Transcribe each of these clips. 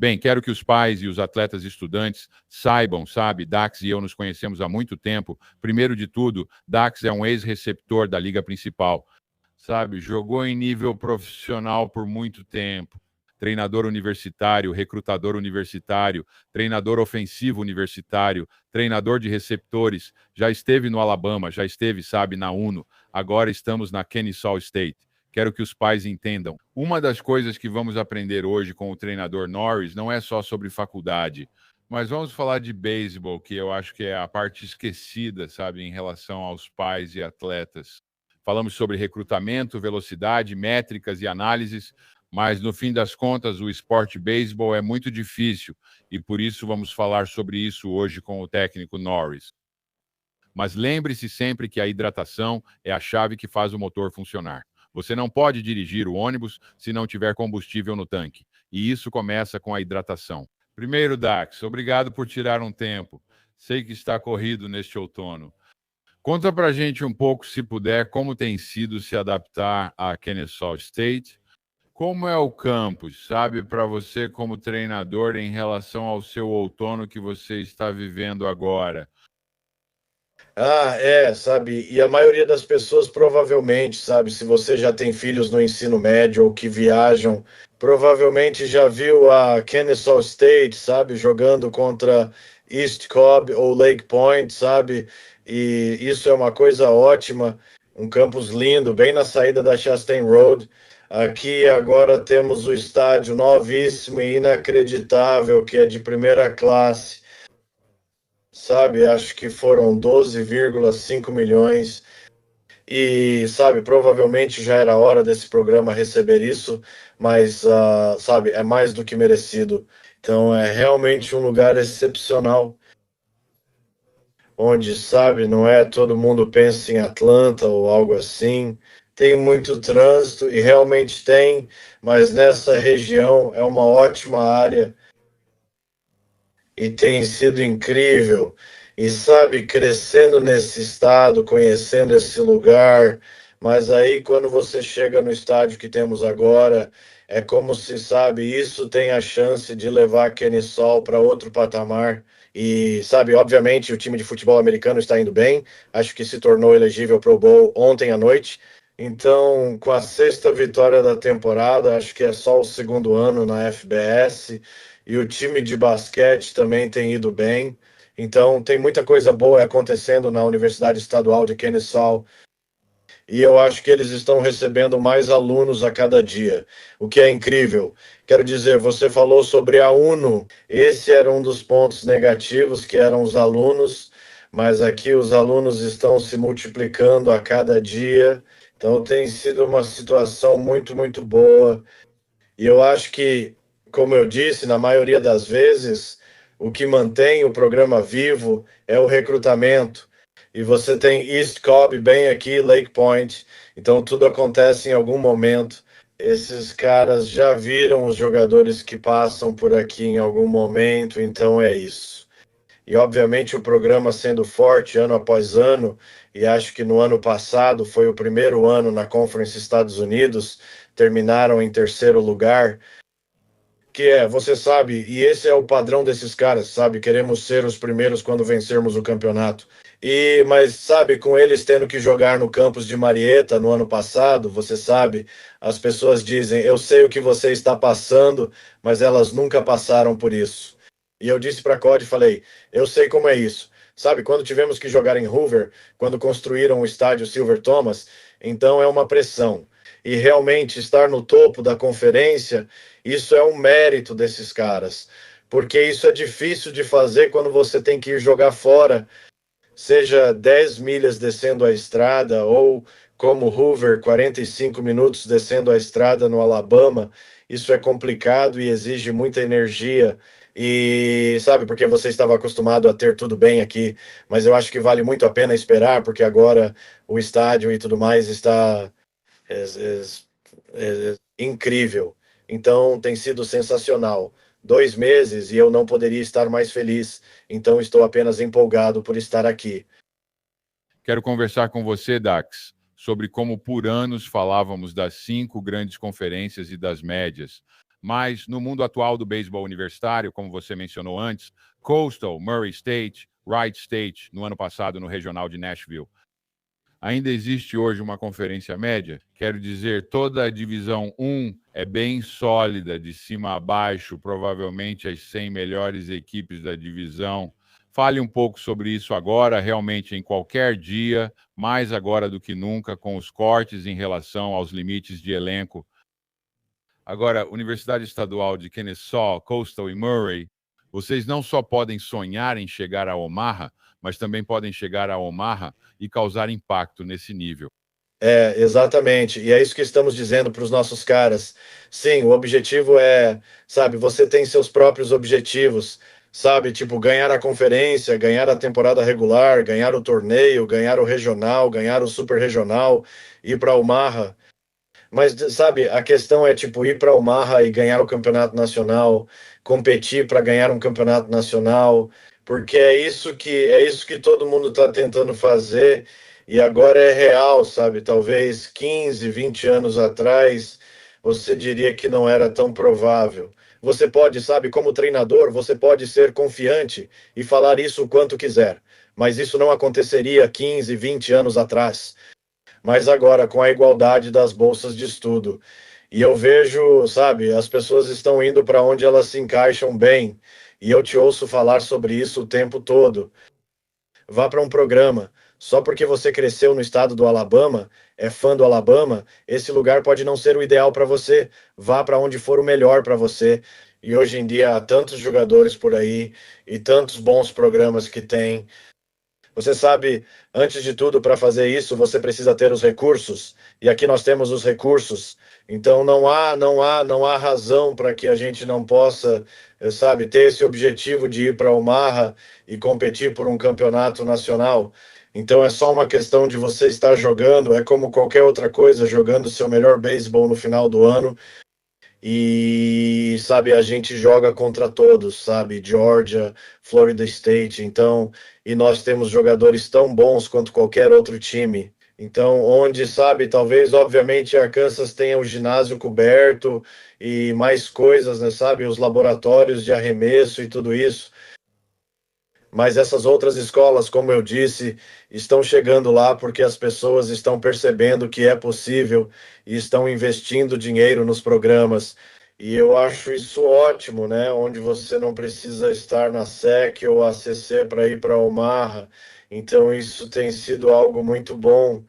Bem, quero que os pais e os atletas estudantes saibam, sabe, Dax e eu nos conhecemos há muito tempo. Primeiro de tudo, Dax é um ex-receptor da liga principal, sabe, jogou em nível profissional por muito tempo. Treinador universitário, recrutador universitário, treinador ofensivo universitário, treinador de receptores, já esteve no Alabama, já esteve, sabe, na UNO, agora estamos na Kennesaw State. Quero que os pais entendam. Uma das coisas que vamos aprender hoje com o treinador Norris não é só sobre faculdade, mas vamos falar de beisebol, que eu acho que é a parte esquecida, sabe, em relação aos pais e atletas. Falamos sobre recrutamento, velocidade, métricas e análises, mas no fim das contas o esporte beisebol é muito difícil e por isso vamos falar sobre isso hoje com o técnico Norris. Mas lembre-se sempre que a hidratação é a chave que faz o motor funcionar. Você não pode dirigir o ônibus se não tiver combustível no tanque. E isso começa com a hidratação. Primeiro, Dax, obrigado por tirar um tempo. Sei que está corrido neste outono. Conta pra gente um pouco, se puder, como tem sido se adaptar a Kennesaw State. Como é o campus, sabe, para você como treinador em relação ao seu outono que você está vivendo agora? Sabe? E a maioria das pessoas provavelmente, sabe, se você já tem filhos no ensino médio ou que viajam, provavelmente já viu a Kennesaw State, sabe, jogando contra East Cobb ou Lake Point, sabe? E isso é uma coisa ótima, um campus lindo, bem na saída da Chastain Road. Aqui agora temos o estádio novíssimo e inacreditável, que é de primeira classe, sabe? Acho que foram 12,5 milhões. E, sabe, provavelmente já era hora desse programa receber isso, mas, sabe, é mais do que merecido. Então, é realmente um lugar excepcional, onde, sabe, não é todo mundo pensa em Atlanta ou algo assim. Tem muito trânsito, e realmente tem, mas nessa região é uma ótima área e tem sido incrível. E sabe, crescendo nesse estado, conhecendo esse lugar, mas aí quando você chega no estádio que temos agora, é como se, sabe, isso tem a chance de levar a Kennesaw para outro patamar. E, sabe, obviamente o time de futebol americano está indo bem, acho que se tornou elegível para o Bowl ontem à noite. Então, com a sexta vitória da temporada, acho que é só o segundo ano na FBS. E o time de basquete também tem ido bem. Então, tem muita coisa boa acontecendo na Universidade Estadual de Kennesaw. E eu acho que eles estão recebendo mais alunos a cada dia, o que é incrível. Quero dizer, você falou sobre a UNO. Esse era um dos pontos negativos, que eram os alunos, mas aqui os alunos estão se multiplicando a cada dia. Então, tem sido uma situação muito, muito boa. E eu acho que, como eu disse, na maioria das vezes, o que mantém o programa vivo é o recrutamento. E você tem East Cobb bem aqui, Lake Point. Então tudo acontece em algum momento. Esses caras já viram os jogadores que passam por aqui em algum momento, então é isso. E obviamente o programa sendo forte ano após ano, e acho que no ano passado foi o primeiro ano na Conference Estados Unidos, terminaram em terceiro lugar, que é, você sabe, e esse é o padrão desses caras, sabe? Queremos ser os primeiros quando vencermos o campeonato. Mas sabe, com eles tendo que jogar no campus de Marietta no ano passado, você sabe, as pessoas dizem: "Eu sei o que você está passando", mas elas nunca passaram por isso. E eu disse para a Cody, falei: "Eu sei como é isso". Sabe, quando tivemos que jogar em Hoover, quando construíram o estádio Silver Thomas, então é uma pressão. E realmente estar no topo da conferência, isso é um mérito desses caras, porque isso é difícil de fazer quando você tem que ir jogar fora, seja 10 milhas descendo a estrada ou como Hoover, 45 minutos descendo a estrada no Alabama. Isso é complicado e exige muita energia. E sabe, porque você estava acostumado a ter tudo bem aqui, mas eu acho que vale muito a pena esperar, porque agora o estádio e tudo mais está incrível. Então tem sido sensacional. 2 meses e eu não poderia estar mais feliz. Então estou apenas empolgado por estar aqui. Quero conversar com você, Dax, sobre como por anos falávamos das 5 grandes conferências e das médias. Mas no mundo atual do beisebol universitário, como você mencionou antes, Coastal, Murray State, Wright State, no ano passado no Regional de Nashville, ainda existe hoje uma conferência média? Quero dizer, toda a divisão 1 é bem sólida, de cima a baixo, provavelmente as 100 melhores equipes da divisão. Fale um pouco sobre isso agora, realmente em qualquer dia, mais agora do que nunca, com os cortes em relação aos limites de elenco. Agora, Universidade Estadual de Kennesaw, Coastal e Murray, vocês não só podem sonhar em chegar a Omaha, mas também podem chegar a Omaha e causar impacto nesse nível. Exatamente. E é isso que estamos dizendo para os nossos caras. Sim, o objetivo é, sabe, você tem seus próprios objetivos, sabe, tipo, ganhar a conferência, ganhar a temporada regular, ganhar o torneio, ganhar o regional, ganhar o super regional, ir para Omaha. Mas, sabe, a questão é, tipo, ir para Omaha e ganhar o campeonato nacional, competir para ganhar um campeonato nacional, porque é isso que todo mundo está tentando fazer e agora é real, sabe? Talvez 15, 20 anos atrás, você diria que não era tão provável. Você pode, sabe, como treinador, você pode ser confiante e falar isso o quanto quiser, mas isso não aconteceria 15, 20 anos atrás, mas agora com a igualdade das bolsas de estudo. E eu vejo, sabe, as pessoas estão indo para onde elas se encaixam bem. E eu te ouço falar sobre isso o tempo todo. Vá para um programa. Só porque você cresceu no estado do Alabama, é fã do Alabama, esse lugar pode não ser o ideal para você. Vá para onde for o melhor para você. E hoje em dia há tantos jogadores por aí e tantos bons programas que tem. Você sabe, antes de tudo, para fazer isso, você precisa ter os recursos. E aqui nós temos os recursos. Então não há razão para que a gente não possa, sabe, ter esse objetivo de ir para Omaha e competir por um campeonato nacional. Então é só uma questão de você estar jogando, é como qualquer outra coisa, jogando seu melhor beisebol no final do ano. E, sabe, a gente joga contra todos, sabe? Georgia, Florida State, então, e nós temos jogadores tão bons quanto qualquer outro time. Então, onde, sabe, talvez, obviamente, Arkansas tenha o ginásio coberto e mais coisas, né, sabe? Os laboratórios de arremesso e tudo isso. Mas essas outras escolas, como eu disse, estão chegando lá porque as pessoas estão percebendo que é possível e estão investindo dinheiro nos programas. E eu acho isso ótimo, né? Onde você não precisa estar na SEC ou ACC para ir para Omaha. Então, isso tem sido algo muito bom.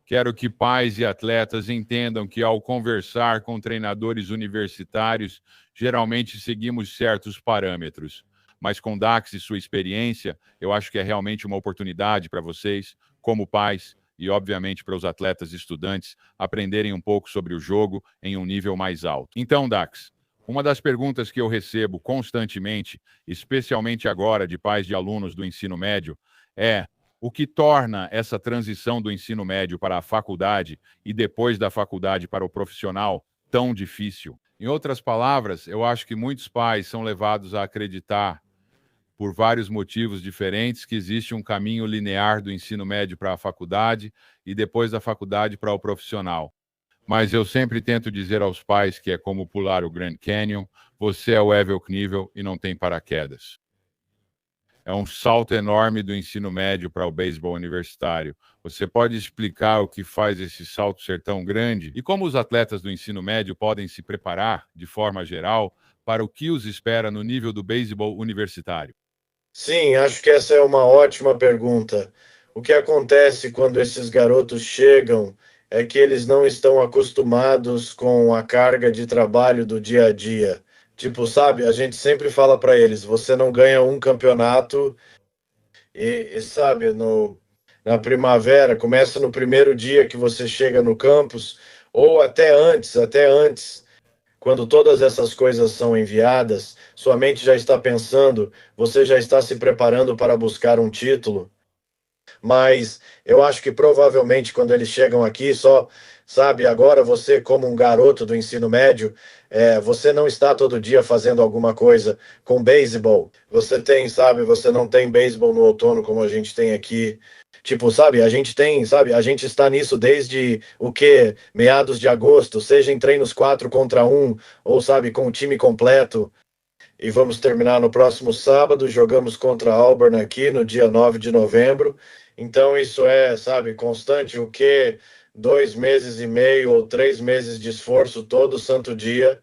Quero que pais e atletas entendam que, ao conversar com treinadores universitários, geralmente seguimos certos parâmetros. Mas com Dax e sua experiência, eu acho que é realmente uma oportunidade para vocês, como pais, e obviamente para os atletas e estudantes, aprenderem um pouco sobre o jogo em um nível mais alto. Então, Dax, uma das perguntas que eu recebo constantemente, especialmente agora de pais de alunos do ensino médio, é: o que torna essa transição do ensino médio para a faculdade e depois da faculdade para o profissional tão difícil? Em outras palavras, eu acho que muitos pais são levados a acreditar, por vários motivos diferentes, que existe um caminho linear do ensino médio para a faculdade e depois da faculdade para o profissional. Mas eu sempre tento dizer aos pais que é como pular o Grand Canyon: você é o Evel Knievel e não tem paraquedas. É um salto enorme do ensino médio para o beisebol universitário. Você pode explicar o que faz esse salto ser tão grande e como os atletas do ensino médio podem se preparar, de forma geral, para o que os espera no nível do beisebol universitário? Sim, acho que essa é uma ótima pergunta. O que acontece quando esses garotos chegam é que eles não estão acostumados com a carga de trabalho do dia a dia. Tipo, sabe, a gente sempre fala para eles: você não ganha um campeonato sabe, na primavera, começa no primeiro dia que você chega no campus, ou até antes, quando todas essas coisas são enviadas, sua mente já está pensando, você já está se preparando para buscar um título. Mas eu acho que provavelmente quando eles chegam aqui, só, sabe, agora você, como um garoto do ensino médio, você não está todo dia fazendo alguma coisa com beisebol. Você tem, sabe, você não tem beisebol no outono como a gente tem aqui. Tipo, sabe, a gente tem, sabe, a gente está nisso desde o quê? Meados de agosto, seja em treinos 4 contra 1, ou sabe, com o time completo. E vamos terminar no próximo sábado. Jogamos contra a Auburn aqui no dia 9 de novembro. Então, isso é, sabe, constante. O que 2 meses e meio ou 3 meses de esforço todo santo dia.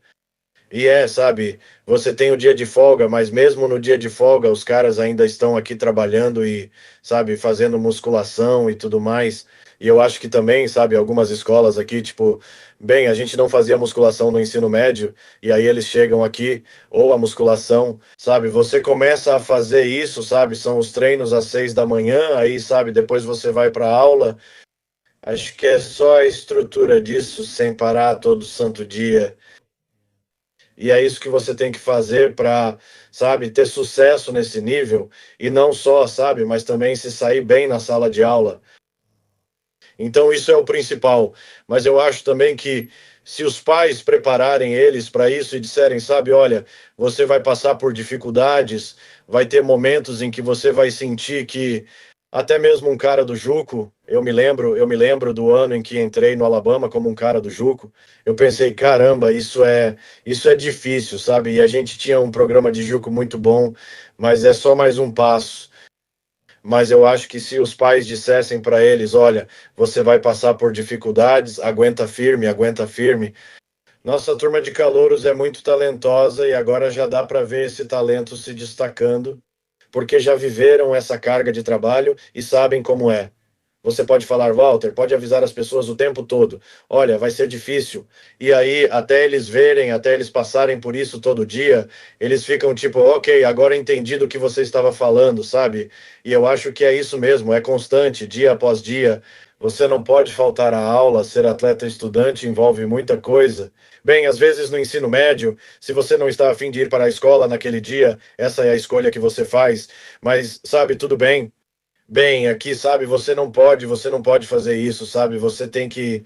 E sabe, você tem o dia de folga, mas mesmo no dia de folga, os caras ainda estão aqui trabalhando e, sabe, fazendo musculação e tudo mais. E eu acho que também, sabe, algumas escolas aqui, tipo, bem, a gente não fazia musculação no ensino médio, e aí eles chegam aqui, ou a musculação, sabe, você começa a fazer isso, sabe, são os treinos às 6 da manhã, aí, sabe, depois você vai para aula. Acho que é só a estrutura disso, sem parar todo santo dia. E é isso que você tem que fazer para, sabe, ter sucesso nesse nível e não só, sabe, mas também se sair bem na sala de aula. Então isso é o principal. Mas eu acho também que se os pais prepararem eles para isso e disserem, sabe, olha, você vai passar por dificuldades, vai ter momentos em que você vai sentir que até mesmo um cara do Juco, eu me lembro do ano em que entrei no Alabama como um cara do Juco. Eu pensei, caramba, isso é difícil, sabe? E a gente tinha um programa de Juco muito bom, mas é só mais um passo. Mas eu acho que se os pais dissessem para eles, olha, você vai passar por dificuldades, aguenta firme, aguenta firme. Nossa turma de calouros é muito talentosa e agora já dá para ver esse talento se destacando, porque já viveram essa carga de trabalho e sabem como é. Você pode falar, Walter, pode avisar as pessoas o tempo todo. Olha, vai ser difícil. E aí, até eles verem, até eles passarem por isso todo dia, eles ficam tipo, ok, agora entendi do que você estava falando, sabe? E eu acho que é isso mesmo, é constante, dia após dia. Você não pode faltar à aula, ser atleta estudante envolve muita coisa. Bem, às vezes no ensino médio, se você não está a fim de ir para a escola naquele dia, essa é a escolha que você faz. Mas, sabe, tudo bem. Bem, aqui, sabe, você não pode fazer isso, sabe? Você tem que,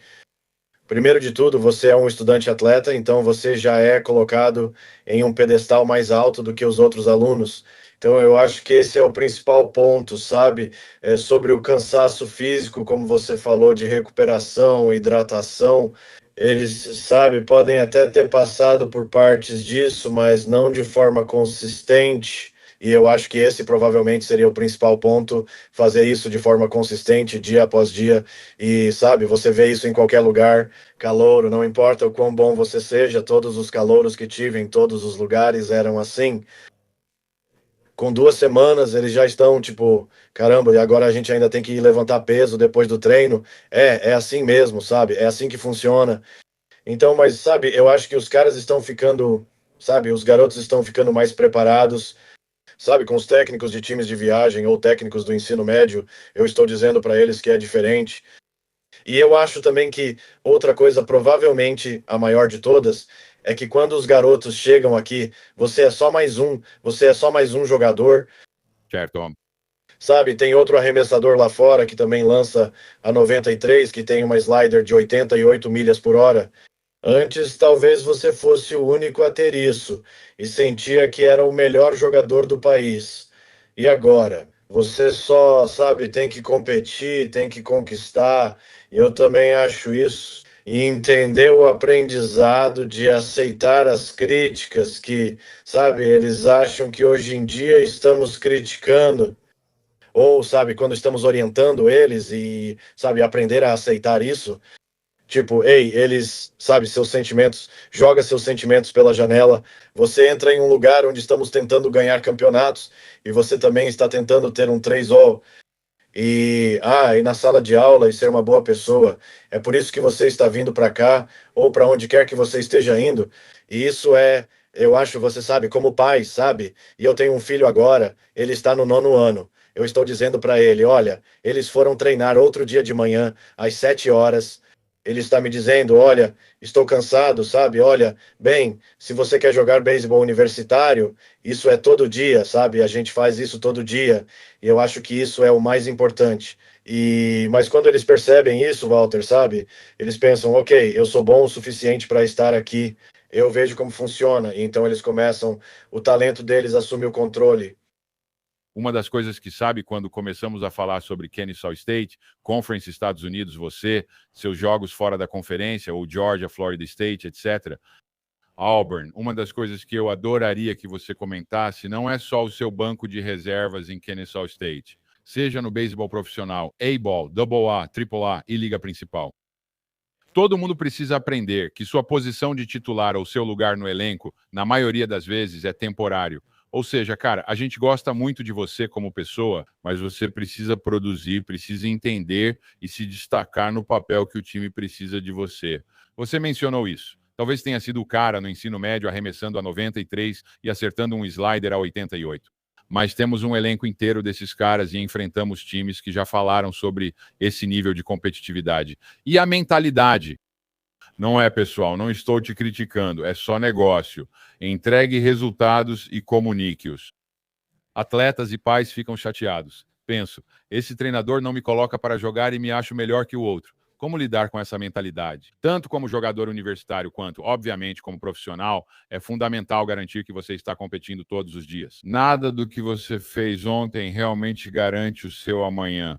primeiro de tudo, você é um estudante atleta, então você já é colocado em um pedestal mais alto do que os outros alunos. Então, eu acho que esse é o principal ponto, sabe? É sobre o cansaço físico, como você falou, de recuperação, hidratação. Eles, sabe, podem até ter passado por partes disso, mas não de forma consistente. E eu acho que esse provavelmente seria o principal ponto, fazer isso de forma consistente, dia após dia. E, sabe, você vê isso em qualquer lugar, calouro, não importa o quão bom você seja, todos os calouros que tive em todos os lugares eram assim. Com 2 semanas eles já estão tipo, caramba, e agora a gente ainda tem que levantar peso depois do treino. É assim mesmo, sabe? É assim que funciona. Então, mas sabe, eu acho que os caras estão ficando, sabe, os garotos estão ficando mais preparados, sabe, com os técnicos de times de viagem ou técnicos do ensino médio, eu estou dizendo para eles que é diferente. E eu acho também que outra coisa, provavelmente a maior de todas, é que quando os garotos chegam aqui, você é só mais um jogador, Certo. sabe? Tem outro arremessador lá fora que também lança a 93, que tem uma slider de 88 milhas por hora. Antes, talvez você fosse o único a ter isso e sentia que era o melhor jogador do país. E agora? Você só, sabe, tem que competir, tem que conquistar. Eu também acho isso. E entender o aprendizado de aceitar as críticas que, sabe, eles acham que hoje em dia estamos criticando. Ou, sabe, quando estamos orientando eles e, sabe, aprender a aceitar isso. Tipo, ei, eles, sabe, seus sentimentos, joga seus sentimentos pela janela. Você entra em um lugar onde estamos tentando ganhar campeonatos e você também está tentando ter um 3-0 e na sala de aula e ser uma boa pessoa. É por isso que você está vindo para cá ou para onde quer que você esteja indo. E isso eu acho, você sabe, como pai, sabe? E eu tenho um filho agora, ele está no 9º ano. Eu estou dizendo para ele, olha, eles foram treinar outro dia de manhã às 7 horas. Ele está me dizendo, olha, estou cansado, sabe? Olha, bem, se você quer jogar beisebol universitário, isso é todo dia, sabe? A gente faz isso todo dia. E eu acho que isso é o mais importante. Mas quando eles percebem isso, Walter, sabe? Eles pensam, ok, eu sou bom o suficiente para estar aqui. Eu vejo como funciona. E então eles começam, o talento deles assume o controle. Uma das coisas que sabe quando começamos a falar sobre Kennesaw State, Conference Estados Unidos, você, seus jogos fora da conferência, ou Georgia, Florida State, etc. Auburn, uma das coisas que eu adoraria que você comentasse não é só o seu banco de reservas em Kennesaw State, seja no beisebol profissional, A-Ball, AA, AAA e Liga Principal. Todo mundo precisa aprender que sua posição de titular ou seu lugar no elenco, na maioria das vezes, é temporário. Ou seja, cara, a gente gosta muito de você como pessoa, mas você precisa produzir, precisa entender e se destacar no papel que o time precisa de você. Você mencionou isso. Talvez tenha sido o cara no ensino médio arremessando a 93 e acertando um slider a 88. Mas temos um elenco inteiro desses caras e enfrentamos times que já falaram sobre esse nível de competitividade. E a mentalidade? Não é, pessoal, não estou te criticando, é só negócio. Entregue resultados e comunique-os. Atletas e pais ficam chateados. Penso, esse treinador não me coloca para jogar e me acho melhor que o outro. Como lidar com essa mentalidade? Tanto como jogador universitário quanto, obviamente, como profissional, é fundamental garantir que você está competindo todos os dias. Nada do que você fez ontem realmente garante o seu amanhã.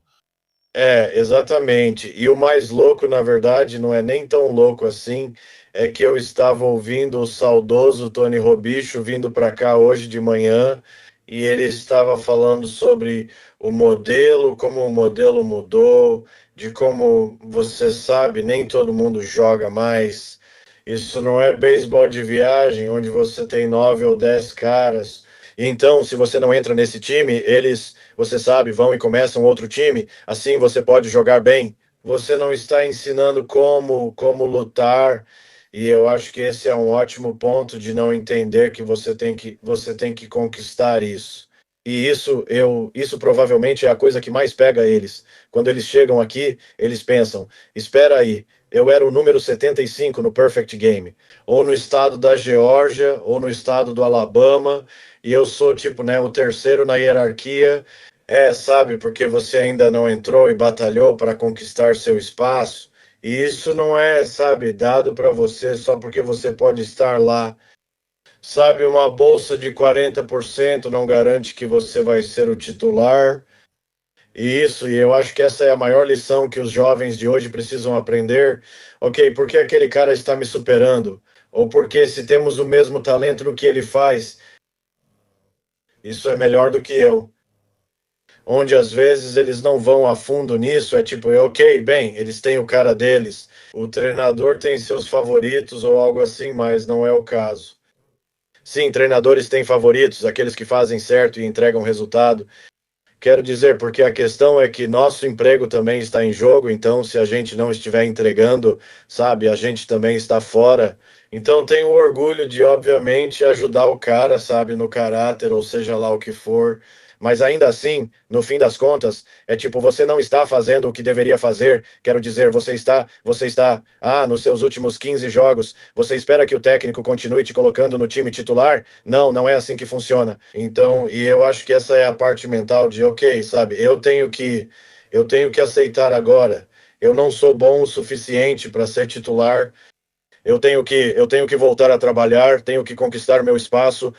É, exatamente. E o mais louco, na verdade, não é nem tão louco assim, é que eu estava ouvindo o saudoso Tony Robicho vindo para cá hoje de manhã e ele estava falando sobre o modelo, como o modelo mudou, de como você sabe, nem todo mundo joga mais. Isso não é beisebol de viagem, onde você tem 9 ou 10 caras. Então, se você não entra nesse time, eles, você sabe, vão e começam outro time. Assim você pode jogar bem. Você não está ensinando como lutar. E eu acho que esse é um ótimo ponto de não entender que você tem que conquistar isso. E isso provavelmente é a coisa que mais pega eles. Quando eles chegam aqui, eles pensam: espera aí, eu era o número 75 no Perfect Game, ou no estado da Geórgia, ou no estado do Alabama, e eu sou tipo, né, o terceiro na hierarquia. É, sabe, porque você ainda não entrou e batalhou para conquistar seu espaço. E isso não é, sabe, dado para você só porque você pode estar lá. Sabe, uma bolsa de 40% não garante que você vai ser o titular. E eu acho que essa é a maior lição que os jovens de hoje precisam aprender. Ok, por que aquele cara está me superando? Ou porque se temos o mesmo talento no que ele faz, isso é melhor do que eu. Onde às vezes eles não vão a fundo nisso, é tipo, ok, bem, eles têm o cara deles, o treinador tem seus favoritos ou algo assim, mas não é o caso. Sim, treinadores têm favoritos, aqueles que fazem certo e entregam resultado. Quero dizer, porque a questão é que nosso emprego também está em jogo, então se a gente não estiver entregando, sabe, a gente também está fora. Então tenho orgulho de, obviamente, ajudar o cara, sabe, no caráter, ou seja lá o que for. Mas ainda assim, no fim das contas, é tipo, você não está fazendo o que deveria fazer. Quero dizer, nos seus últimos 15 jogos, você espera que o técnico continue te colocando no time titular? Não, não é assim que funciona. Então, e eu acho que essa é a parte mental de, ok, sabe, eu tenho que aceitar agora. Eu não sou bom o suficiente para ser titular. Eu tenho que voltar a trabalhar, tenho que conquistar meu espaço,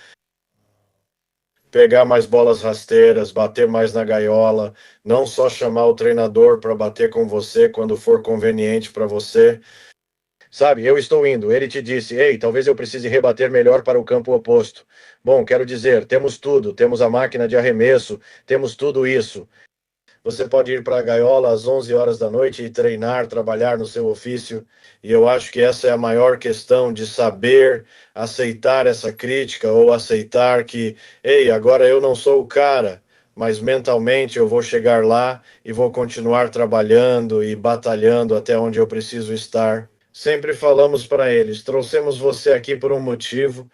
pegar mais bolas rasteiras, bater mais na gaiola, não só chamar o treinador para bater com você quando for conveniente para você. Sabe, eu estou indo. Ele te disse: ei, talvez eu precise rebater melhor para o campo oposto. Bom, quero dizer, temos tudo, temos a máquina de arremesso, temos tudo isso. Você pode ir para a gaiola às 11 horas da noite e treinar, trabalhar no seu ofício. E eu acho que essa é a maior questão de saber aceitar essa crítica ou aceitar que, ei, agora eu não sou o cara, mas mentalmente eu vou chegar lá e vou continuar trabalhando e batalhando até onde eu preciso estar. Sempre falamos para eles: trouxemos você aqui por um motivo.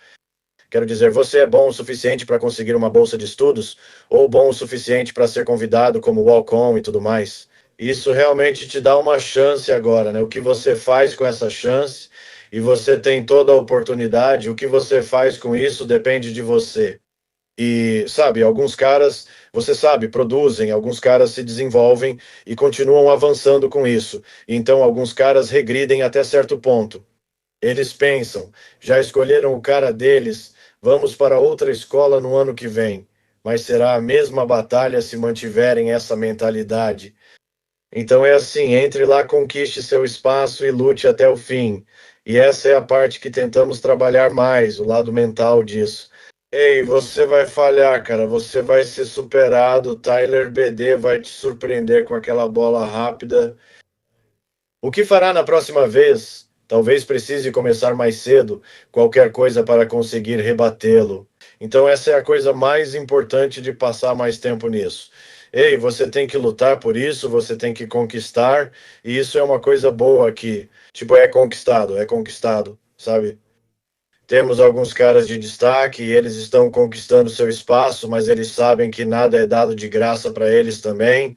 Quero dizer, você é bom o suficiente para conseguir uma bolsa de estudos ou bom o suficiente para ser convidado como walk-on e tudo mais? Isso realmente te dá uma chance agora, né? O que você faz com essa chance, e você tem toda a oportunidade, o que você faz com isso depende de você. E, sabe, alguns caras, você sabe, produzem, alguns caras se desenvolvem e continuam avançando com isso. Então, alguns caras regridem até certo ponto. Eles pensam, já escolheram o cara deles, vamos para outra escola no ano que vem. Mas será a mesma batalha se mantiverem essa mentalidade. Então é assim, entre lá, conquiste seu espaço e lute até o fim. E essa é a parte que tentamos trabalhar mais, o lado mental disso. Ei, você vai falhar, cara. Você vai ser superado. Tyler BD vai te surpreender com aquela bola rápida. O que fará na próxima vez? Talvez precise começar mais cedo, qualquer coisa para conseguir rebatê-lo. Então, essa é a coisa mais importante de passar mais tempo nisso. Ei, você tem que lutar por isso, você tem que conquistar, e isso é uma coisa boa aqui. Tipo, é conquistado, sabe? Temos alguns caras de destaque e eles estão conquistando seu espaço, mas eles sabem que nada é dado de graça para eles também.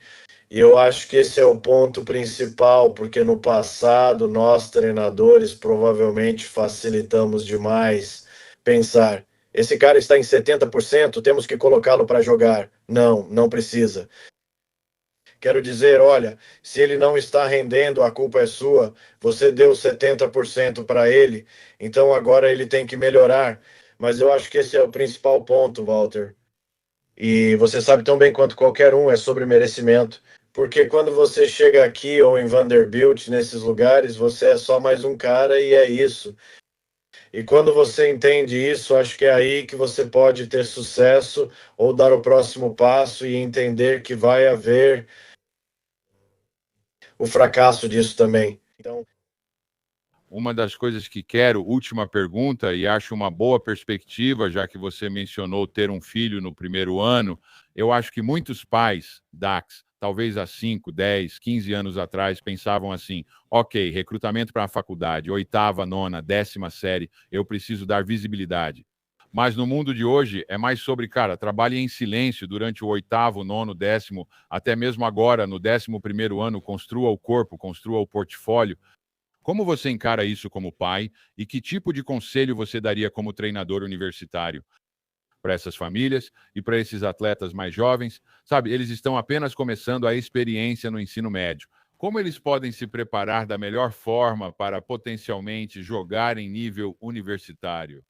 E eu acho que esse é o ponto principal, porque no passado nós, treinadores, provavelmente facilitamos demais pensar. Esse cara está em 70%, temos que colocá-lo para jogar. Não, não precisa. Quero dizer, olha, se ele não está rendendo, a culpa é sua. Você deu 70% para ele, então agora ele tem que melhorar. Mas eu acho que esse é o principal ponto, Walter. E você sabe tão bem quanto qualquer um, é sobre merecimento. Porque quando você chega aqui ou em Vanderbilt, nesses lugares, você é só mais um cara e é isso. E quando você entende isso, acho que é aí que você pode ter sucesso ou dar o próximo passo e entender que vai haver o fracasso disso também. Então, Uma das coisas que quero, última pergunta, e acho uma boa perspectiva, já que você mencionou ter um filho no primeiro ano, eu acho que muitos pais, Dax, talvez há 5, 10, 15 anos atrás, pensavam assim: ok, recrutamento para a faculdade, oitava, nona, 10ª série, eu preciso dar visibilidade. Mas no mundo de hoje é mais sobre, cara, trabalhe em silêncio durante o oitavo, nono, 10º, até mesmo agora, no 11º ano, construa o corpo, construa o portfólio. Como você encara isso como pai e que tipo de conselho você daria como treinador universitário para essas famílias e para esses atletas mais jovens? Sabe, eles estão apenas começando a experiência no ensino médio. Como eles podem se preparar da melhor forma para potencialmente jogar em nível universitário?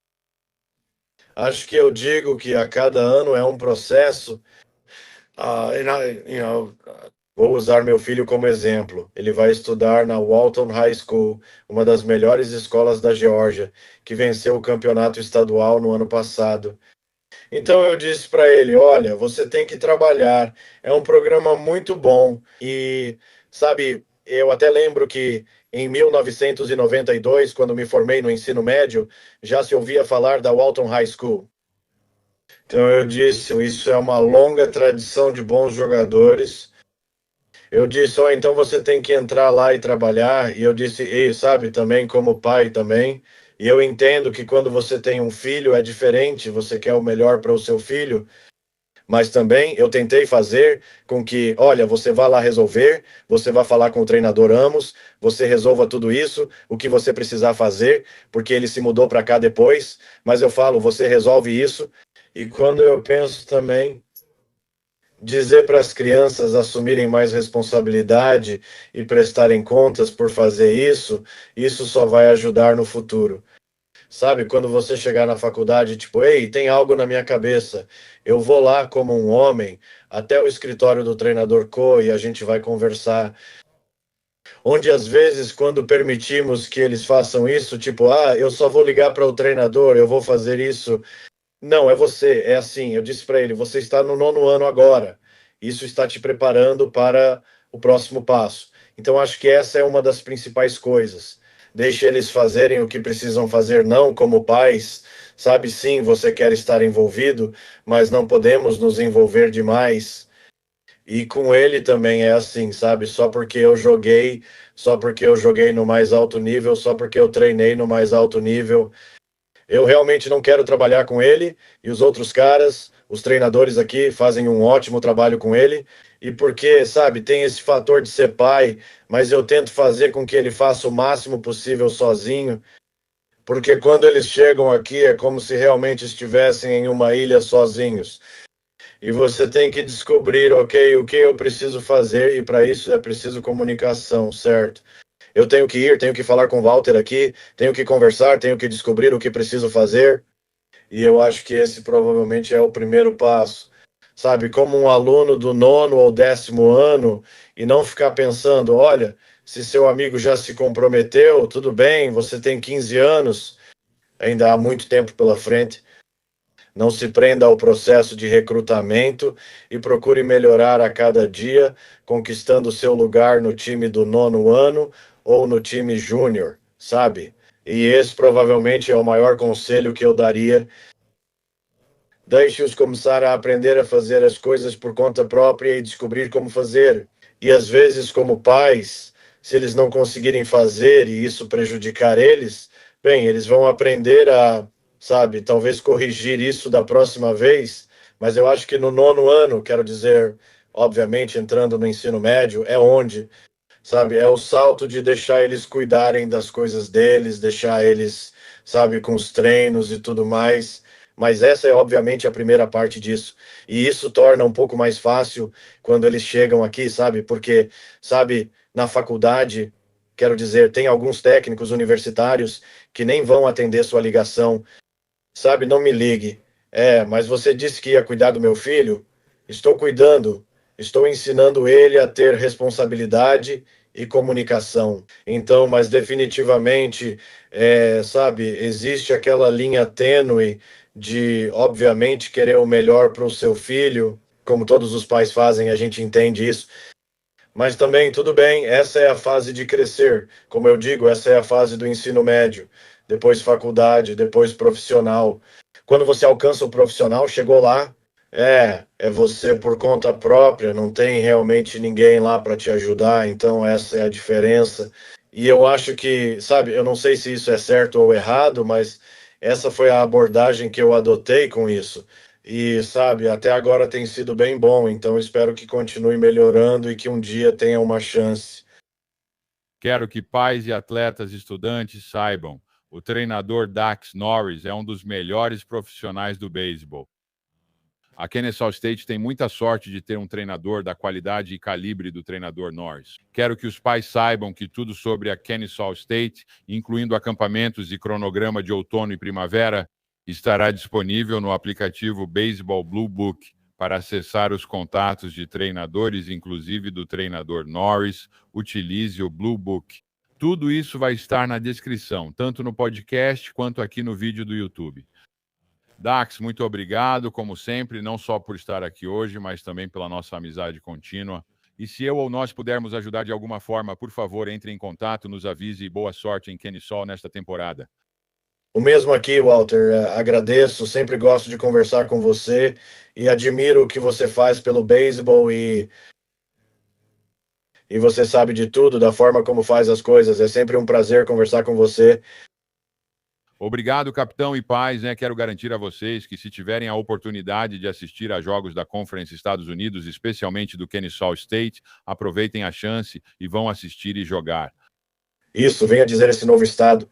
acho que eu digo que a cada ano é um processo. Vou usar meu filho como exemplo. Ele vai estudar na Walton High School, uma das melhores escolas da Geórgia, que venceu o campeonato estadual no ano passado. Então eu disse para ele: olha, você tem que trabalhar. É um programa muito bom. E, sabe, eu até lembro que em 1992, quando me formei no ensino médio, já se ouvia falar da Walton High School. Então eu disse: isso é uma longa tradição de bons jogadores. Eu disse: ó, então você tem que entrar lá e trabalhar. E eu disse: e sabe, também como pai também. E eu entendo que quando você tem um filho é diferente, você quer o melhor para o seu filho, mas também eu tentei fazer com que, olha, você vá lá resolver, você vá falar com o treinador Amos, você resolva tudo isso, o que você precisar fazer, porque ele se mudou para cá depois, mas eu falo, você resolve isso. E quando eu penso também dizer para as crianças assumirem mais responsabilidade e prestarem contas por fazer isso, isso só vai ajudar no futuro. Sabe, quando você chegar na faculdade, tipo, ei, tem algo na minha cabeça, eu vou lá como um homem até o escritório do treinador Co e a gente vai conversar. Onde às vezes, quando permitimos que eles façam isso, tipo, eu só vou ligar para o treinador, eu vou fazer isso. Não, é você, é assim. Eu disse para ele: você está no nono ano agora. Isso está te preparando para o próximo passo. Então, acho que essa é uma das principais coisas. Deixe eles fazerem o que precisam fazer, não como pais. Sabe, sim, você quer estar envolvido, mas não podemos nos envolver demais. E com ele também é assim, sabe? Só porque eu joguei no mais alto nível, só porque eu treinei no mais alto nível, eu realmente não quero trabalhar com ele, e os outros caras, os treinadores aqui, fazem um ótimo trabalho com ele, e porque, sabe, tem esse fator de ser pai, mas eu tento fazer com que ele faça o máximo possível sozinho, porque quando eles chegam aqui é como se realmente estivessem em uma ilha sozinhos. E você tem que descobrir, ok, o que eu preciso fazer, e para isso é preciso comunicação, certo? Eu tenho que ir, tenho que falar com o Walter aqui, tenho que conversar, tenho que descobrir o que preciso fazer. E eu acho que esse provavelmente é o primeiro passo. Sabe, como um aluno do 9º ou 10º ano, e não ficar pensando, olha, se seu amigo já se comprometeu, tudo bem, você tem 15 anos, ainda há muito tempo pela frente. Não se prenda ao processo de recrutamento e procure melhorar a cada dia, conquistando seu lugar no time do 9º ano ou no time júnior, sabe? E esse provavelmente é o maior conselho que eu daria. Deixe-os começar a aprender a fazer as coisas por conta própria e descobrir como fazer. E às vezes, como pais, se eles não conseguirem fazer e isso prejudicar eles, bem, eles vão aprender a, sabe, talvez corrigir isso da próxima vez. Mas eu acho que no 9º ano, quero dizer, obviamente, entrando no ensino médio, é onde, sabe, é o salto de deixar eles cuidarem das coisas deles, deixar eles, sabe, com os treinos e tudo mais. Mas essa é obviamente a primeira parte disso. E isso torna um pouco mais fácil quando eles chegam aqui, sabe? Porque, sabe, na faculdade, quero dizer, tem alguns técnicos universitários que nem vão atender sua ligação, sabe? Não me ligue. É, mas você disse que ia cuidar do meu filho? Estou cuidando. Estou ensinando ele a ter responsabilidade e comunicação. Então, mas definitivamente, sabe, existe aquela linha tênue de, obviamente, querer o melhor para o seu filho, como todos os pais fazem, a gente entende isso. Mas também, tudo bem, essa é a fase de crescer. Como eu digo, essa é a fase do ensino médio, depois faculdade, depois profissional. Quando você alcança o profissional, chegou lá, é você por conta própria, não tem realmente ninguém lá para te ajudar, então essa é a diferença. E eu acho que, sabe, eu não sei se isso é certo ou errado, mas essa foi a abordagem que eu adotei com isso. E, sabe, até agora tem sido bem bom, então espero que continue melhorando e que um dia tenha uma chance. Quero que pais e atletas estudantes saibam, o treinador Dax Norris é um dos melhores profissionais do beisebol. A Kennesaw State tem muita sorte de ter um treinador da qualidade e calibre do treinador Norris. Quero que os pais saibam que tudo sobre a Kennesaw State, incluindo acampamentos e cronograma de outono e primavera, estará disponível no aplicativo Baseball Blue Book para acessar os contatos de treinadores, inclusive do treinador Norris. Utilize o Blue Book. Tudo isso vai estar na descrição, tanto no podcast quanto aqui no vídeo do YouTube. Dax, muito obrigado, como sempre, não só por estar aqui hoje, mas também pela nossa amizade contínua. E se eu ou nós pudermos ajudar de alguma forma, por favor, entre em contato, nos avise e boa sorte em Kennesaw nesta temporada. O mesmo aqui, Walter, agradeço, sempre gosto de conversar com você e admiro o que você faz pelo beisebol e você sabe de tudo, da forma como faz as coisas. É sempre um prazer conversar com você. Obrigado, capitão e pais, né? Quero garantir a vocês que se tiverem a oportunidade de assistir a jogos da Conference Estados Unidos, especialmente do Kennesaw State, aproveitem a chance e vão assistir e jogar. Isso, venha dizer esse novo estado.